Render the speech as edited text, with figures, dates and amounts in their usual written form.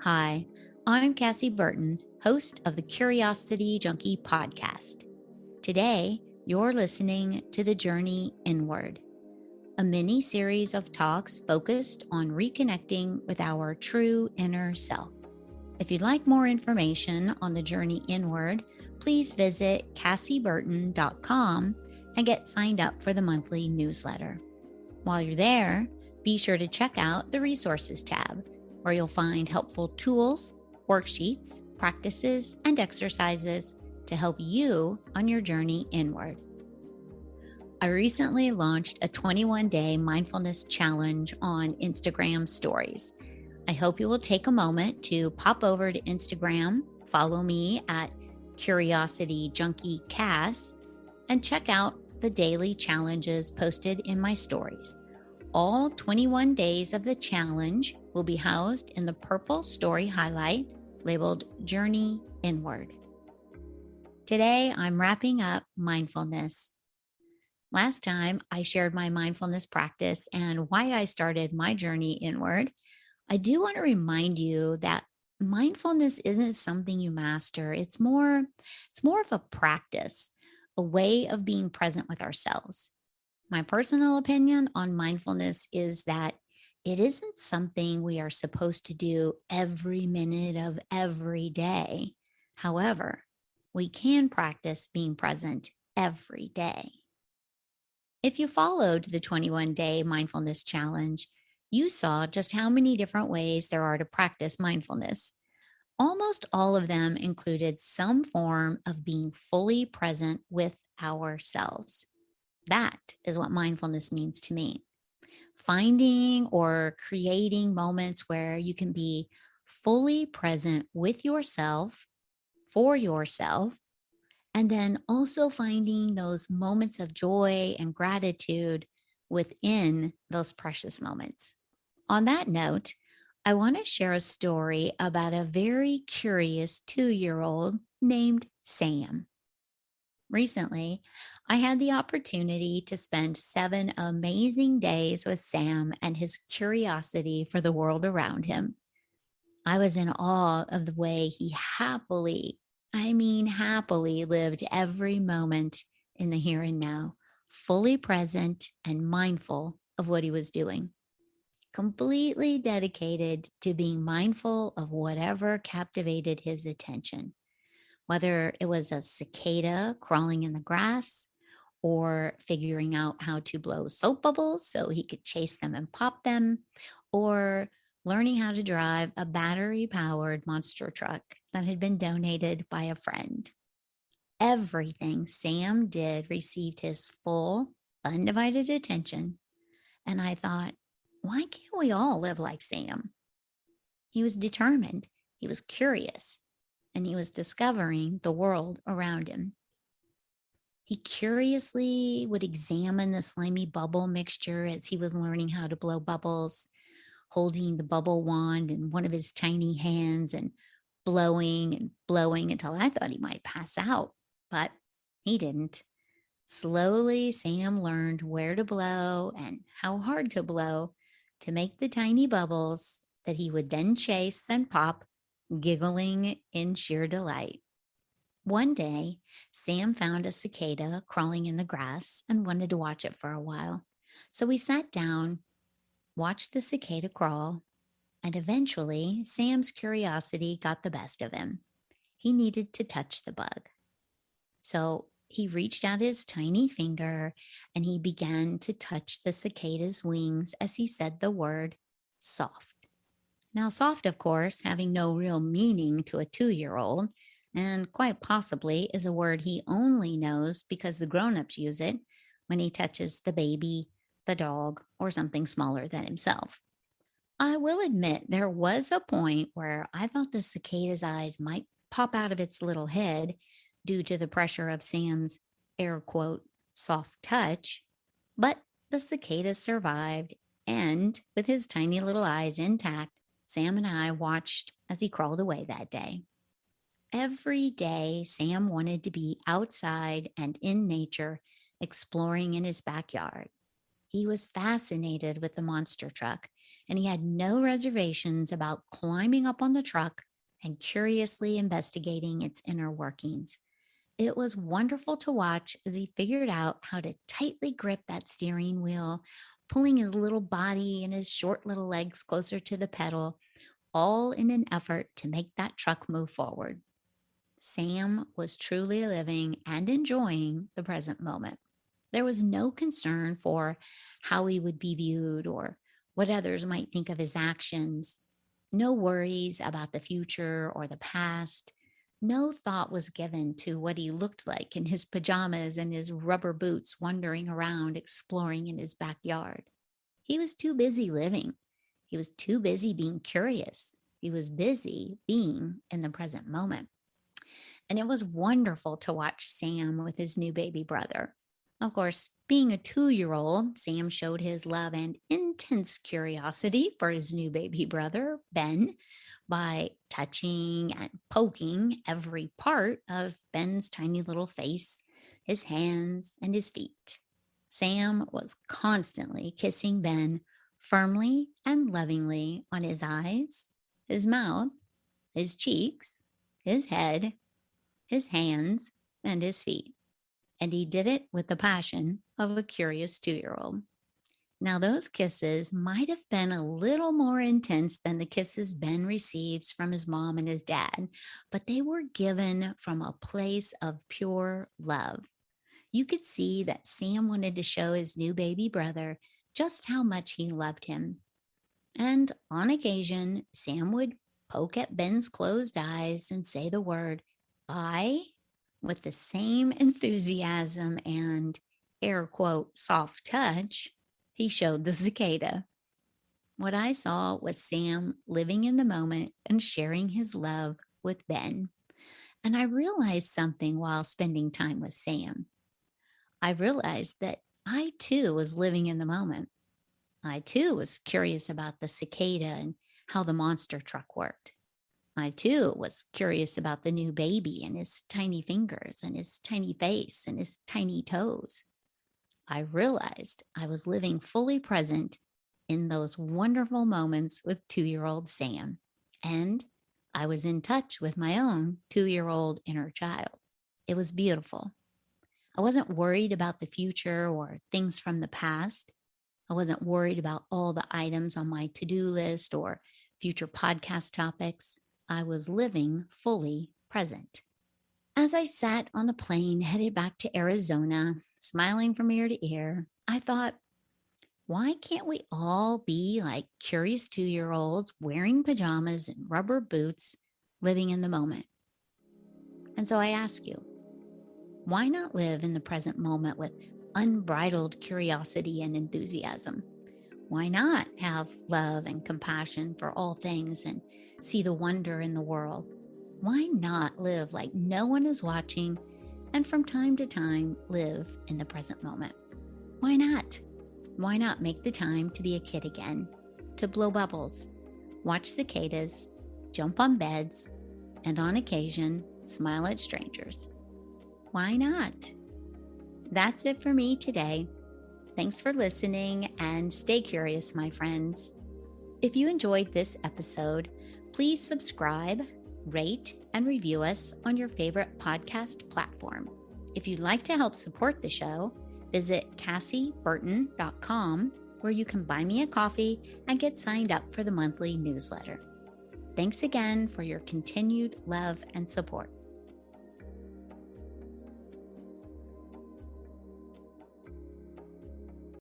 Hi, I'm Cassie Burton, host of the Curiosity Junkie podcast. Today, you're listening to The Journey Inward, a mini series of talks focused on reconnecting with our true inner self. If you'd like more information on the journey inward, please visit cassieburton.com and get signed up for the monthly newsletter. While you're there, be sure to check out the resources tab, where you'll find helpful tools, worksheets, practices, and exercises to help you on your journey inward. I recently launched a 21-day mindfulness challenge on Instagram stories. I hope you will take a moment to pop over to Instagram, follow me at Curiosity Junkie Cass, and check out the daily challenges posted in my stories. All 21 days of the challenge will be housed in the purple story highlight labeled Journey Inward. Today, I'm wrapping up mindfulness. Last time, I shared my mindfulness practice and why I started my journey inward. I do want to remind you that mindfulness isn't something you master. It's more of a practice, a way of being present with ourselves. My personal opinion on mindfulness is that it isn't something we are supposed to do every minute of every day. However, we can practice being present every day. If you followed the 21-day mindfulness challenge, you saw just how many different ways there are to practice mindfulness. Almost all of them included some form of being fully present with ourselves. That is what mindfulness means to me. Finding or creating moments where you can be fully present with yourself, for yourself, and then also finding those moments of joy and gratitude within those precious moments. On that note, I want to share a story about a very curious 2-year-old named Sam. Recently, I had the opportunity to spend 7 amazing days with Sam and his curiosity for the world around him. I was in awe of the way he happily lived every moment in the here and now, fully present and mindful of what he was doing, completely dedicated to being mindful of whatever captivated his attention, whether it was a cicada crawling in the grass or figuring out how to blow soap bubbles so he could chase them and pop them, or learning how to drive a battery-powered monster truck that had been donated by a friend. Everything Sam did received his full, undivided attention, and I thought, why can't we all live like Sam? He was determined, he was curious, and he was discovering the world around him. He curiously would examine the slimy bubble mixture as he was learning how to blow bubbles, holding the bubble wand in one of his tiny hands and blowing until I thought he might pass out, but he didn't. Slowly, Sam learned where to blow and how hard to blow to make the tiny bubbles that he would then chase and pop, giggling in sheer delight. One day, Sam found a cicada crawling in the grass and wanted to watch it for a while. So we sat down, watched the cicada crawl, and eventually Sam's curiosity got the best of him. He needed to touch the bug. So he reached out his tiny finger and he began to touch the cicada's wings as he said the word soft. Now, soft, of course, having no real meaning to a 2-year-old, and quite possibly is a word he only knows because the grown-ups use it when he touches the baby, the dog, or something smaller than himself. I will admit there was a point where I thought the cicada's eyes might pop out of its little head due to the pressure of Sam's air quote soft touch, but the cicada survived, and with his tiny little eyes intact, Sam and I watched as he crawled away that day. Every day, Sam wanted to be outside and in nature, exploring in his backyard. He was fascinated with the monster truck and he had no reservations about climbing up on the truck and curiously investigating its inner workings. It was wonderful to watch as he figured out how to tightly grip that steering wheel, pulling his little body and his short little legs closer to the pedal, all in an effort to make that truck move forward. Sam was truly living and enjoying the present moment. There was no concern for how he would be viewed or what others might think of his actions. No worries about the future or the past. No thought was given to what he looked like in his pajamas and his rubber boots wandering around exploring in his backyard. He was too busy living. He was too busy being curious. He was busy being in the present moment. And it was wonderful to watch Sam with his new baby brother. Of course, being a 2-year-old, Sam showed his love and intense curiosity for his new baby brother, Ben, by touching and poking every part of Ben's tiny little face, his hands, and his feet. Sam was constantly kissing Ben firmly and lovingly on his eyes, his mouth, his cheeks, his head, his hands, and his feet. And he did it with the passion of a curious 2-year-old. Now, those kisses might have been a little more intense than the kisses Ben receives from his mom and his dad, but they were given from a place of pure love. You could see that Sam wanted to show his new baby brother just how much he loved him. And on occasion, Sam would poke at Ben's closed eyes and say the word, "I," with the same enthusiasm and air quote soft touch he showed the cicada. What I saw was Sam living in the moment and sharing his love with Ben. And I realized something while spending time with Sam. I realized that I too was living in the moment. I too was curious about the cicada and how the monster truck worked. I too was curious about the new baby and his tiny fingers and his tiny face and his tiny toes. I realized I was living fully present in those wonderful moments with 2-year-old Sam. And I was in touch with my own 2-year-old inner child. It was beautiful. I wasn't worried about the future or things from the past. I wasn't worried about all the items on my to-do list or future podcast topics. I was living fully present. As I sat on the plane headed back to Arizona, smiling from ear to ear, I thought, why can't we all be like curious 2-year-olds wearing pajamas and rubber boots, living in the moment? And so I ask you, why not live in the present moment with unbridled curiosity and enthusiasm? Why not have love and compassion for all things and see the wonder in the world? Why not live like no one is watching and from time to time live in the present moment? Why not? Why not make the time to be a kid again, to blow bubbles, watch cicadas, jump on beds, and on occasion, smile at strangers? Why not? That's it for me today. Thanks for listening and stay curious, my friends. If you enjoyed this episode, please subscribe, rate, and review us on your favorite podcast platform. If you'd like to help support the show, visit CassieBurton.com, where you can buy me a coffee and get signed up for the monthly newsletter. Thanks again for your continued love and support.